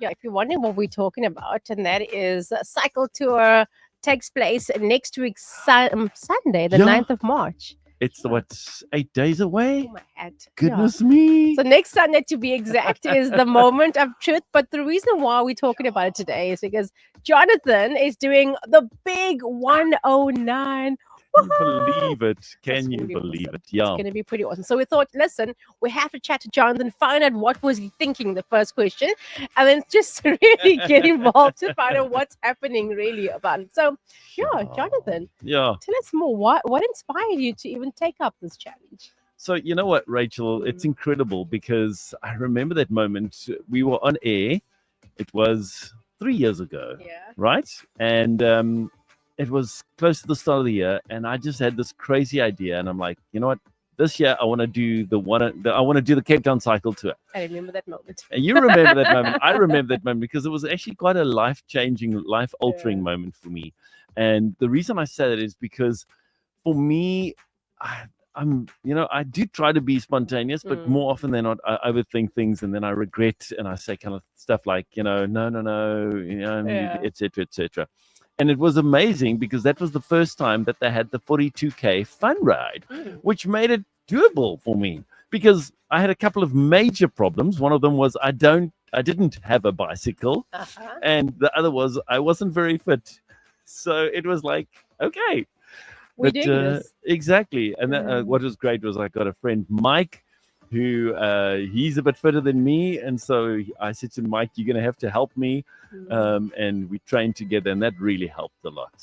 Yeah, if you're wondering what we're talking about, and that is a cycle tour takes place next week, Sunday, the Yeah, 9th of March. it's Yeah. what, 8 days away? Oh, my head. Yeah. Goodness me. So next Sunday, to be exact, is the moment of truth. But the reason why we're talking about it today is because Jonathan is doing the big 109. You Woohoo! believe it? That's Can going to you be believe awesome. it? It's Yeah. going to be pretty awesome. So we thought, listen, we have to chat to Jonathan, find out what was he thinking the first question, and then just really get involved to find out what's happening really about it. So, yeah, Sure. Jonathan, Yeah. tell us more. What inspired you to even take up this challenge? So, you know what, Rachel? It's incredible because I remember that moment. We were on air. It was 3 years ago, Yeah. right? And it was close to the start of the year. And I just had this crazy idea. And I'm like, you know what? This year, I want to do I want to do the Cape Town cycle tour. I remember that moment. And you remember that moment. I remember that moment because it was actually quite a life-changing, life-altering Yeah. moment for me. And the reason I say that is because for me, I, I do try to be spontaneous, but more often than not, I overthink things and then I regret and I say kind of stuff like, no, Yeah. etc., etc. And it was amazing because that was the first time that they had the 42K fun ride, Mm. which made it doable for me because I had a couple of major problems. One of them was I didn't have a bicycle, Uh-huh. and the other was I wasn't very fit. So it was like, okay, We're but doing this. exactly. And Mm. what was great was I got a friend, Mike, who he's a bit fitter than me. And so I said to Mike, you're going to have to help me. Mm. And we trained together, and that really helped a lot.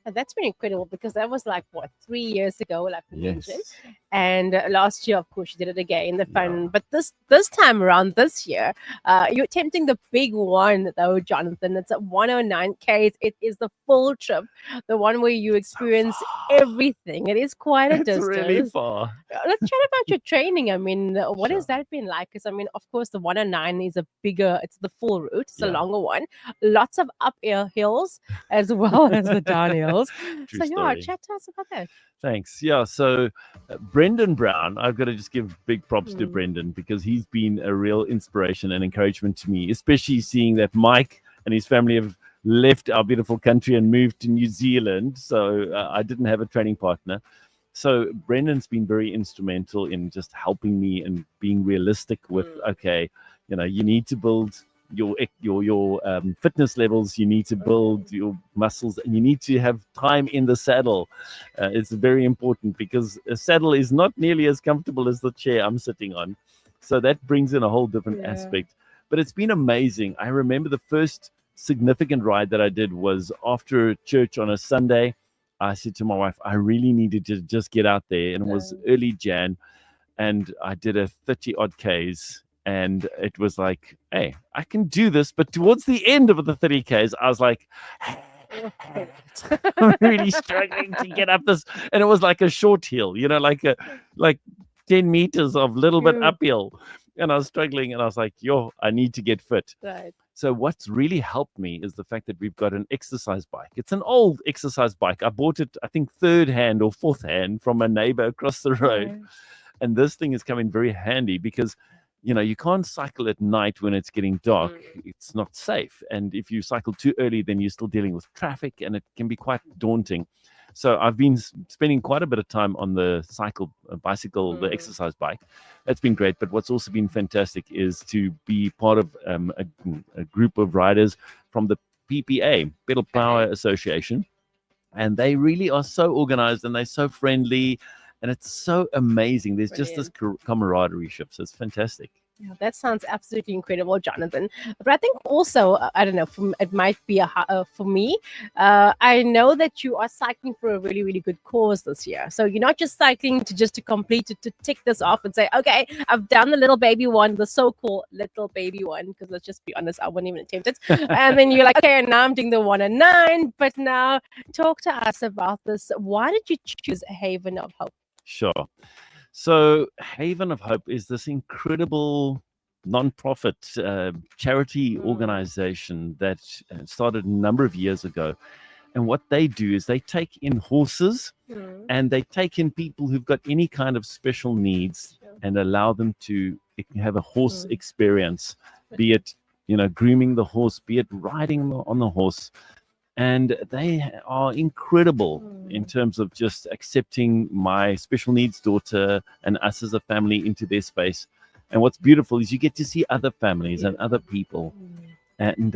And that's been incredible because that was like what 3 years ago, like we mentioned, Yes. and last year, of course, you did it again. The fun, Yeah. but this time around, this year, you're attempting the big one though, Jonathan. It's at 109 Ks. It is the full trip, the one where you So experience far. everything. It is quite a It's really distance. far. Let's chat about your training. I mean, what has Sure. that been like? Because I mean, of course, the 109 is a bigger. It's the full route. It's a Yeah. longer one. Lots of up air hills as well as the downhills. True So yeah, story. chat to us about that. Thanks. Yeah. So, Brendan Brown, I've got to just give big props to Mm. Brendan because he's been a real inspiration and encouragement to me, especially seeing that Mike and his family have left our beautiful country and moved to New Zealand. So, I didn't have a training partner. So, Brendan's been very instrumental in just helping me and being realistic with, Mm. okay, you need to build your fitness levels, you need to build your muscles, and you need to have time in the saddle. It's very important because a saddle is not nearly as comfortable as the chair I'm sitting on, so that brings in a whole different Yeah. aspect. But it's been amazing. I remember the first significant ride that I did was after church on a Sunday. I said to my wife, I really needed to just get out there, and it was early Jan, and I did a 30 odd Ks. And it was like, hey, I can do this. But towards the end of the 30 Ks, I was like, I'm really struggling to get up this. And it was like a short hill, like 10 meters of little bit Mm. uphill. And I was struggling and I was like, I need to get fit. Right. So what's really helped me is the fact that we've got an exercise bike. It's an old exercise bike. I bought it, I think, third hand or fourth hand from a neighbor across the road. Right. And this thing is coming very handy because you can't cycle at night when it's getting dark. It's not safe. And if you cycle too early, then you're still dealing with traffic and it can be quite daunting. So I've been spending quite a bit of time on the bicycle, the exercise bike. That's been great. But what's also been fantastic is to be part of a group of riders from the PPA, Pedal Power Association. And they really are so organized and they're so friendly. And it's so amazing. There's just this camaraderie ship. So it's fantastic. Yeah, that sounds absolutely incredible, Jonathan. But I think also, I don't know, it might be for me. I know that you are cycling for a really, really good cause this year. So you're not just cycling to complete it, to tick this off and say, okay, I've done the little baby one, the so-called little baby one, because let's just be honest, I wouldn't even attempt it. And then you're like, okay, and now I'm doing the 109. But now talk to us about this. Why did you choose a Haven of Hope? Sure. So Haven of Hope is this incredible non-profit charity organization that started a number of years ago. And what they do is they take in horses and they take in people who've got any kind of special needs and allow them to have a horse experience, be it grooming the horse, be it riding on the horse. And they are incredible in terms of just accepting my special needs daughter and us as a family into their space. And what's beautiful is you get to see other families and other people. And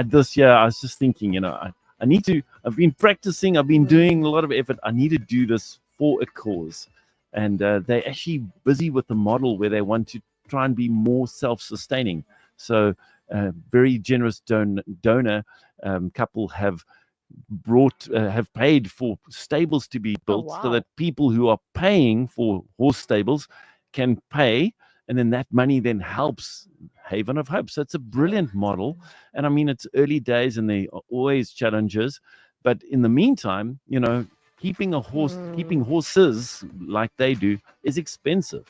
this year I was just thinking, I need to, I've been practicing, I've been doing a lot of effort. I need to do this for a cause. And they're actually busy with the model where they want to try and be more self-sustaining. So very generous donor couple have paid for stables to be built so that people who are paying for horse stables can pay, and then that money then helps Haven of Hope. So it's a brilliant model. And I mean, it's early days and there are always challenges, but in the meantime, keeping horses like they do is expensive.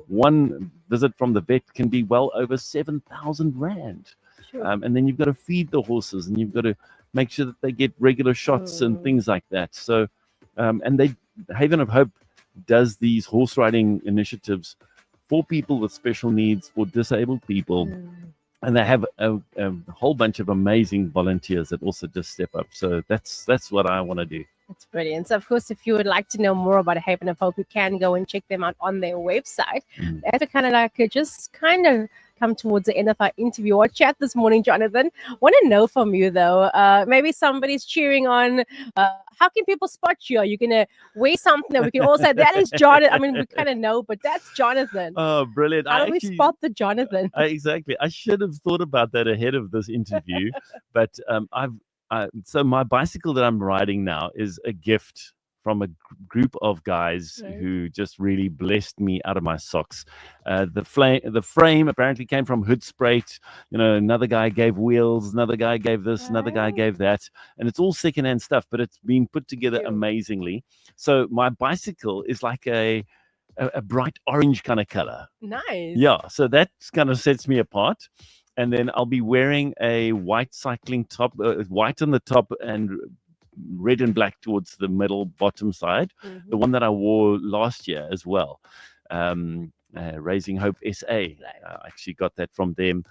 One visit from the vet can be well over 7,000 rand. Sure. And then you've got to feed the horses and you've got to make sure that they get regular shots and things like that. So, and Haven of Hope does these horse riding initiatives for people with special needs, for disabled people. And they have a whole bunch of amazing volunteers that also just step up. So that's what I want to do. That's brilliant. So, of course, if you would like to know more about Haven of Hope, you can go and check them out on their website. As we kind of come towards the end of our interview or chat this morning, Jonathan, want to know from you, though, maybe somebody's cheering on. How can people spot you? Are you going to wear something that we can all say, that is Jonathan? I mean, we kind of know, but that's Jonathan. Oh, brilliant. How do we spot the Jonathan? Exactly. I should have thought about that ahead of this interview, but so my bicycle that I'm riding now is a gift from a group of guys who just really blessed me out of my socks. The frame apparently came from Hoodspruit. Another guy gave wheels, another guy gave this, another guy gave that, and it's all secondhand stuff, but it's been put together amazingly. So my bicycle is like a bright orange kind of color. Nice. Yeah, so that kind of sets me apart. And then I'll be wearing a white cycling top, white on the top and red and black towards the middle bottom side. The one that I wore last year as well. Raising Hope SA. I actually got that from them.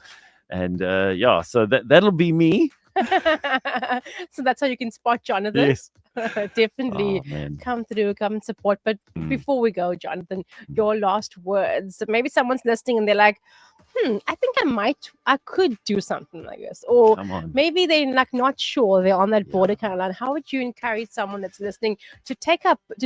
And so that'll be me. So that's how you can spot Jonathan. Yes. Definitely come through, come and support. But before we go, Jonathan, your last words. Maybe someone's listening and they're like, I think I could do something like this. Or maybe they're like not sure, they're on that border kind of line. How would you encourage someone that's listening to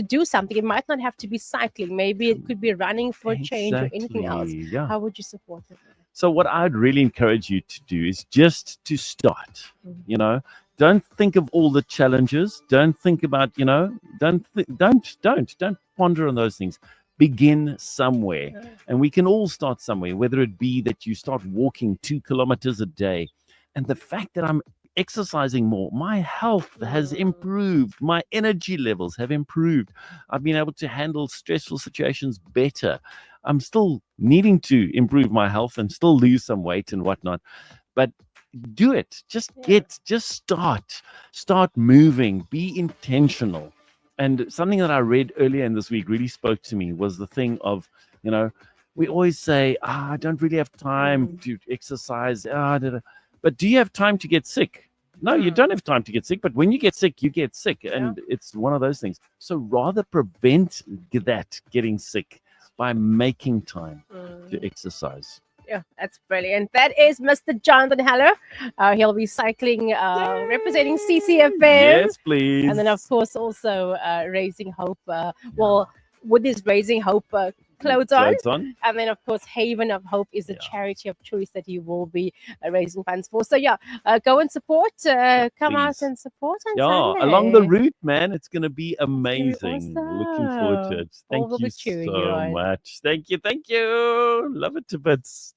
do something? It might not have to be cycling. Maybe it could be running for a change or anything else. Yeah. How would you support it? So what I'd really encourage you to do is just to start. Don't think of all the challenges. Don't think about, don't ponder on those things. Begin somewhere. And we can all start somewhere, whether it be that you start walking 2 kilometers a day. And the fact that I'm exercising more, my health has improved. My energy levels have improved. I've been able to handle stressful situations better. I'm still needing to improve my health and still lose some weight and whatnot. But do it. Just start moving. Be intentional. And something that I read earlier in this week really spoke to me was the thing of, we always say, I don't really have time to exercise. But do you have time to get sick? No, you don't have time to get sick. But when you get sick, you get sick. And it's one of those things. So rather prevent that getting sick by making time to exercise. Yeah, that's brilliant. That is Mr. Jonathan Haller. He'll be cycling, representing CCFM. Yes, please. And then, of course, also Raising Hope. With his Raising Hope clothes on. And then, of course, Haven of Hope is the charity of choice that he will be raising funds for. So, go and support. Come out and support on Sunday. Along the route, man. It's going to be amazing. Awesome. Looking forward to it. Thank you so much. Thank you. Love it to bits.